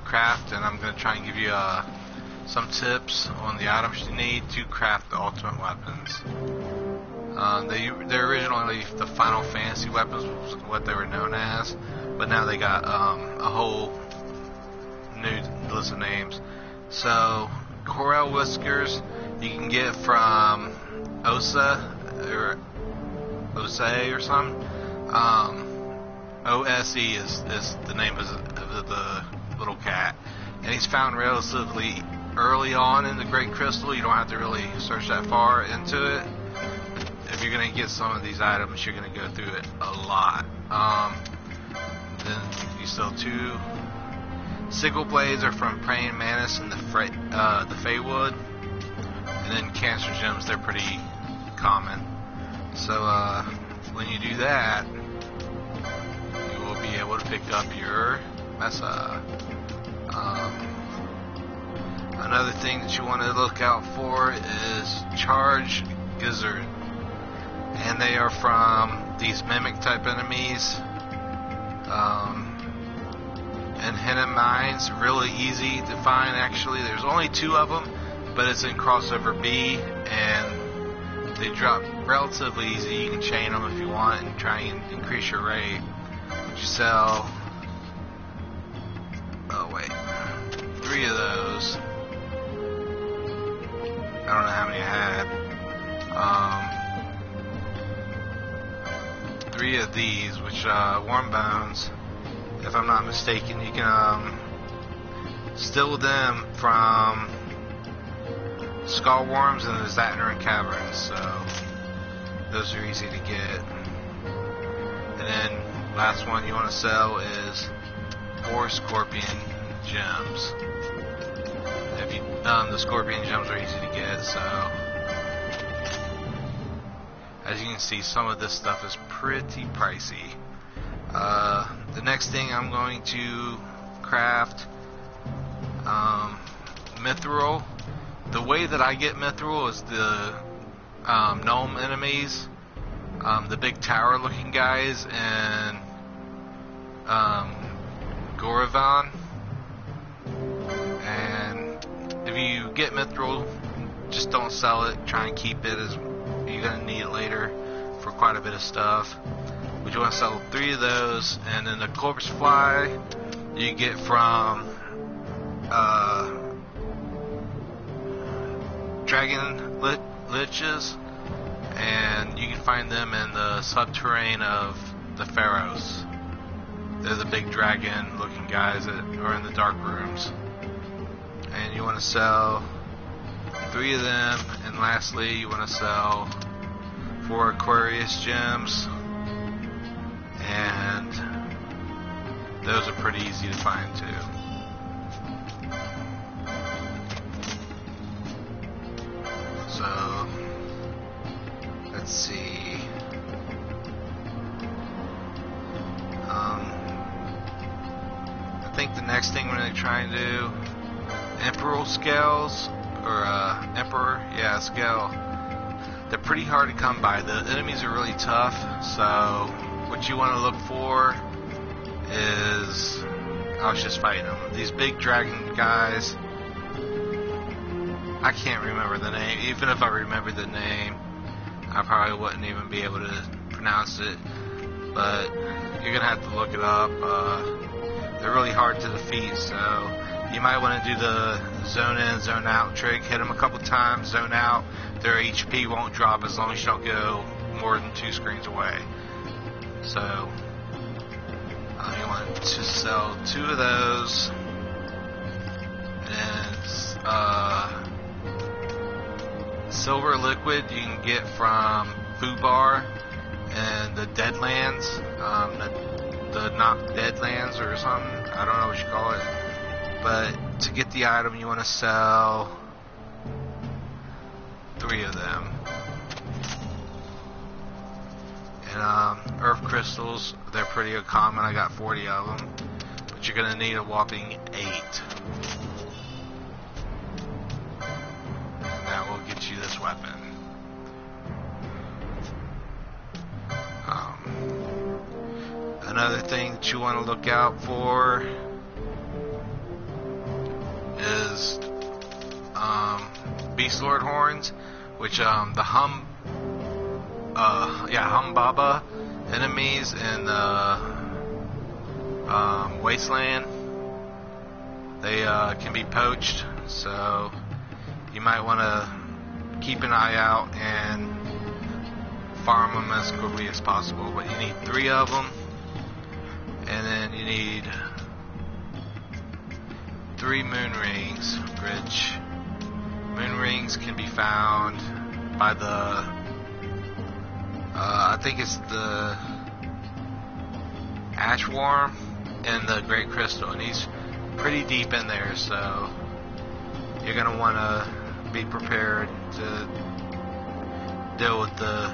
craft, and I'm going to try and give you some tips on the items you need to craft the ultimate weapons. They're originally the Final Fantasy weapons, was what they were known as, but now they got a whole new list of names. So, Coral Whiskers you can get from Osa or Ose or something. OSE is the name of the little cat, and he's found relatively early on in the Great Crystal. You don't have to really search that far into it. If you're going to get some of these items, you're going to go through it a lot. Then you sell 2 sickle blades are from Praying Mantis and the Feywood, and then cancer gems, they're pretty common. So when you do that, you will be able to pick up your Mesa. Another thing that you want to look out for is Charge Gizzard, and they are from these mimic type enemies. And hidden mines, really easy to find actually. There's only 2 of them, but it's in crossover B, and they drop relatively easy. You can chain them if you want and try and increase your rate. You sell, 3 of those. I don't know how many I had. 3 of these, which warm bones, if I'm not mistaken, you can steal them from skull worms and the Zatnarin caverns, so those are easy to get. And then last one you want to sell is 4 scorpion gems. If you the scorpion gems are easy to get, so as you can see, some of this stuff is pretty pricey. The next thing I'm going to craft Mithril. The way that I get Mithril is the gnome enemies, the big tower looking guys, and Goravan. And if you get Mithril, just don't sell it, try and keep it, as you're going to need it later for quite a bit of stuff. But you want to sell 3 of those, and then the corpse fly you get from dragon liches, and you can find them in the subterranean of the pharaohs. They're the big dragon looking guys that are in the dark rooms, and you want to sell 3 of them. And lastly, you want to sell 4 Aquarius gems, and those are pretty easy to find too. So let's see. I think the next thing we're going to try and do, Emperor scales, or Emperor, yeah, scale. They're pretty hard to come by. The enemies are really tough, so what you want to look for is, I was just fighting them, these big dragon guys. I can't remember the name. Even if I remember the name, I probably wouldn't even be able to pronounce it, but you're gonna have to look it up. They're really hard to defeat, so you might want to do the zone in, zone out trick. Hit them a couple times, zone out. Their HP won't drop as long as you don't go more than 2 screens away. So you want to sell 2 of those, and silver liquid you can get from Fubar and the Deadlands, the Knock Deadlands or something. I don't know what you call it. But to get the item, you want to sell 3 of them. And earth crystals, they're pretty common. I got 40 of them, but you're gonna need a whopping 8. And that will get you this weapon. Another thing that you want to look out for Beast Lord horns, which the Humbaba enemies in the Wasteland, they can be poached, so you might want to keep an eye out and farm them as quickly as possible. But you need 3 of them, and then you need 3 moon rings, which moon rings can be found by the I think it's the ash worm and the great crystal, and he's pretty deep in there, so you're gonna want to be prepared to deal with the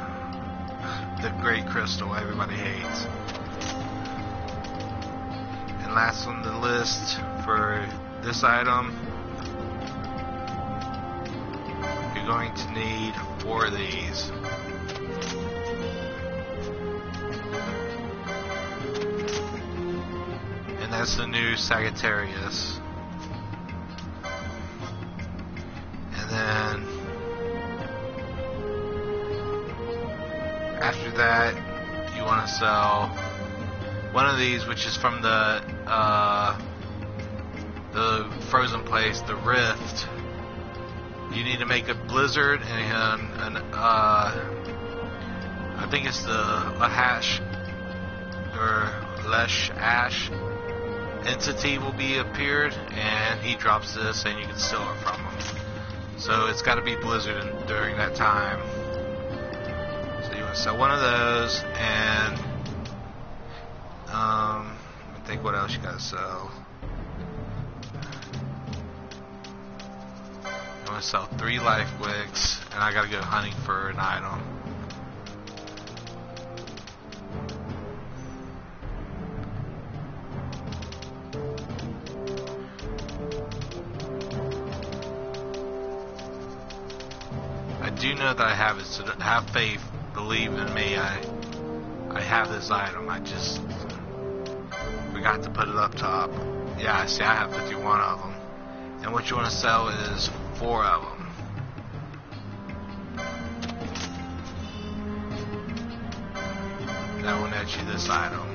great crystal everybody hates. And last on the list for this item, you're going to need 4 of these. And that's the new Sagittarius. And then after that, you want to sell one of these, which is from the frozen place, the Rift. You need to make a blizzard, and I think it's the Lahash or Lesh Ash entity will be appeared, and he drops this, and you can steal it from him. So it's got to be blizzard during that time. So you want to sell one of those, and I think what else you got to sell. You want to sell 3 life wicks, and I got to go hunting for an item. I do know that I have it, so have faith, believe in me. I have this item. I just forgot to put it up top. Yeah, see, I have 51 of them. And what you want to sell is 4 of them. That will net you this item.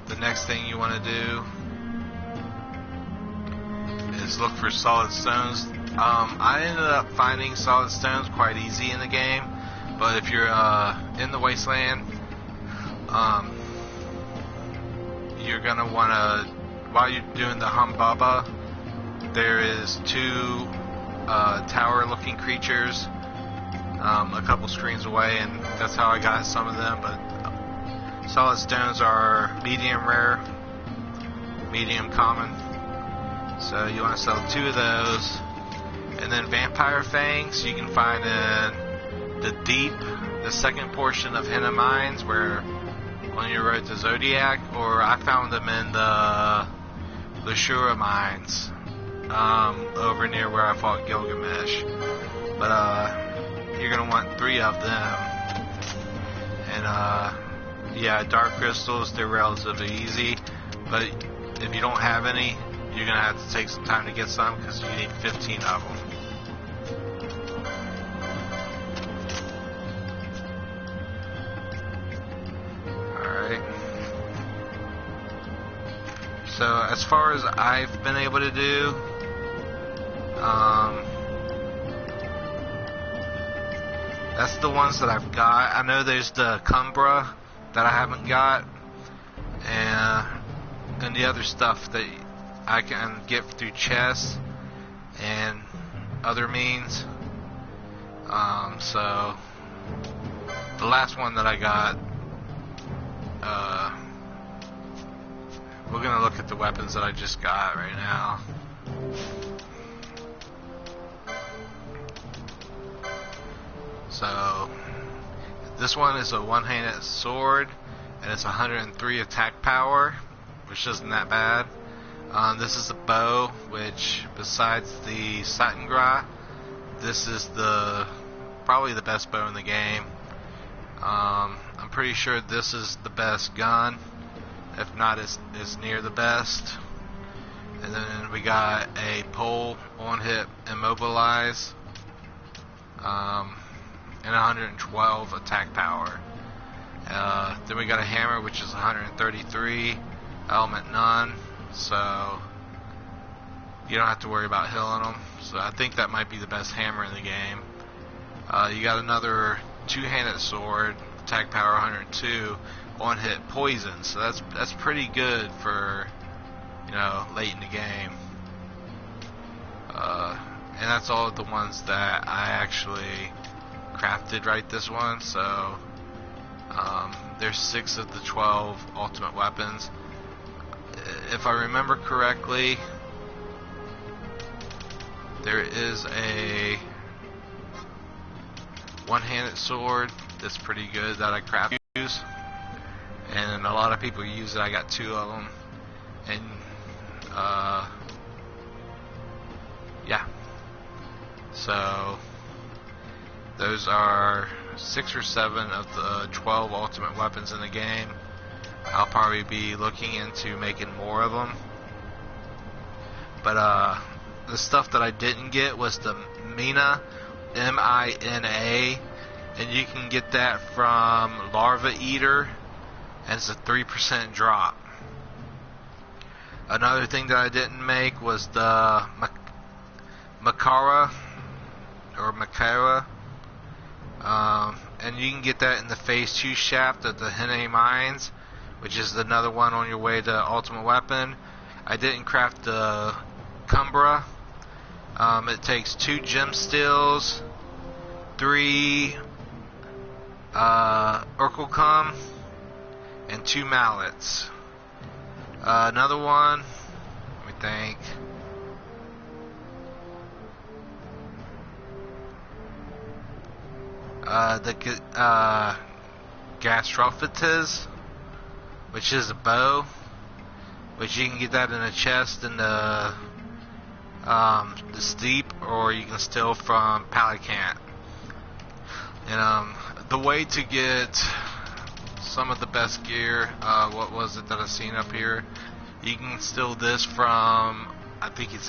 The next thing you want to do is look for solid stones. I ended up finding solid stones quite easy in the game, but if you're in the Wasteland, you're gonna want to, while you're doing the Humbaba, there is 2 tower-looking creatures a couple screens away, and that's how I got some of them. But solid stones are medium rare, medium common. So you want to sell 2 of those. And then vampire fangs you can find in the deep, the second portion of Henna Mines, where on your road to Zodiac, or I found them in the Shura Mines, over near where I fought Gilgamesh. But you're gonna want 3 of them. And yeah, dark crystals, they're relatively easy, but if you don't have any, you're gonna have to take some time to get some, because you need 15 of them. Alright. So as far as I've been able to do, that's the ones that I've got. I know there's the Cumbra that I haven't got, and the other stuff that I can get through chests and other means. So the last one that I got, we're gonna look at the weapons that I just got right now. So this one is a one-handed sword, and it's 103 attack power, which isn't that bad. This is a bow, which besides the Satingra, this is probably the best bow in the game. I'm pretty sure this is the best gun, if not it's near the best. And then we got a pole, one hit, immobilize, and 112 attack power. Then we got a hammer, which is 133, element none, so you don't have to worry about healing them. So I think that might be the best hammer in the game. You got another two-handed sword, attack power 102, one hit poison. So that's pretty good for, you know, late in the game. And that's all of the ones that I actually crafted right this one. So there's 6 of the 12 ultimate weapons. If I remember correctly, there is a one-handed sword that's pretty good that I crafted, and a lot of people use it. I got 2 of them, and yeah. So those are 6 or 7 of the 12 ultimate weapons in the game. I'll probably be looking into making more of them. But the stuff that I didn't get was the Mina, M-I-N-A, and you can get that from Larva Eater, and it's a 3% drop. Another thing that I didn't make was the Makara, or Makara, and you can get that in the Phase 2 shaft of the Hene Mines, which is another one on your way to Ultimate Weapon. I didn't craft the Cumbra. It takes 2 gem steels, 3 Urkelkum, and 2 mallets. Another one, let me think. The Gastrophites, which is a bow, which you can get that in a chest in the steep, or you can steal from Palicant. And the way to get some of the best gear, what was it that I've seen up here? You can steal this from, I think it's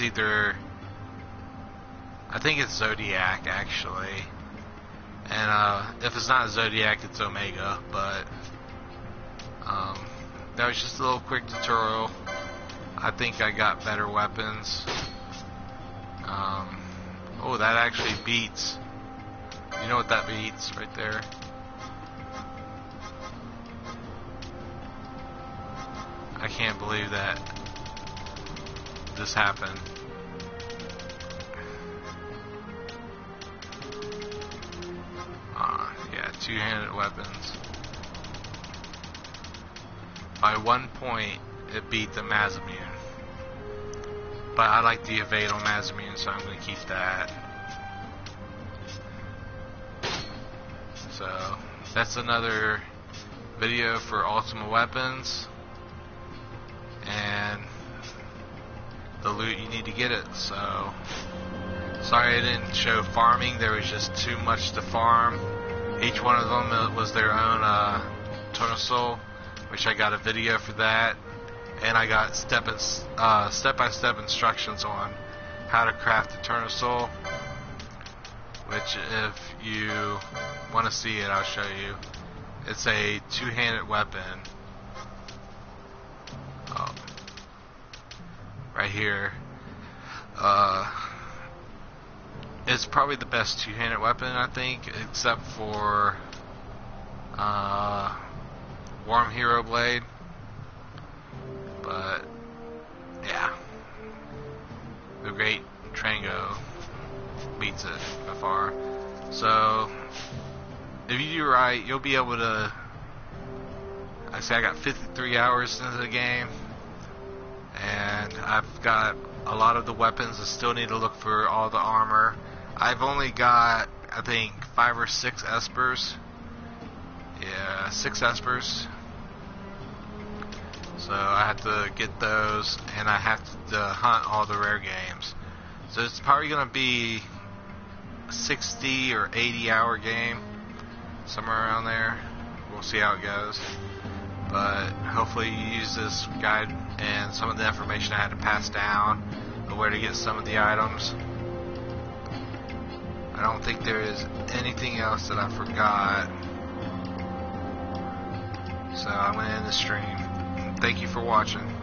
Zodiac actually. And if it's not Zodiac, it's Omega. But that was just a little quick tutorial. I think I got better weapons. Oh, that actually beats. You know what that beats right there? I can't believe that this happened. Yeah, two-handed weapons. By 1 point, it beat the Mazamune. But I like the evade on Mazamune, so I'm going to keep that. So, that's another video for Ultimate Weapons. And the loot you need to get it. So, sorry I didn't show farming. There was just too much to farm. Each one of them was their own Tournesol, which I got a video for that. And I got step-by-step instructions on how to craft the Tournesol, which if you want to see it, I'll show you. It's a two-handed weapon. Right here. It's probably the best two-handed weapon, I think, except for Worm Hero Blade. But yeah, the Great Trango beats it by far. So if you do right, you'll be able to. I got 53 hours into the game, and I've got a lot of the weapons. I still need to look for all the armor. I've only got, I think, 5 or 6 espers. Yeah, 6 espers. So I have to get those, and I have to hunt all the rare games. So it's probably going to be a 60 or 80 hour game, somewhere around there. We'll see how it goes. but hopefully you use this guide and some of the information I had to pass down of where to get some of the items. I don't think there is anything else that I forgot. So I'm going to end the stream. Thank you for watching.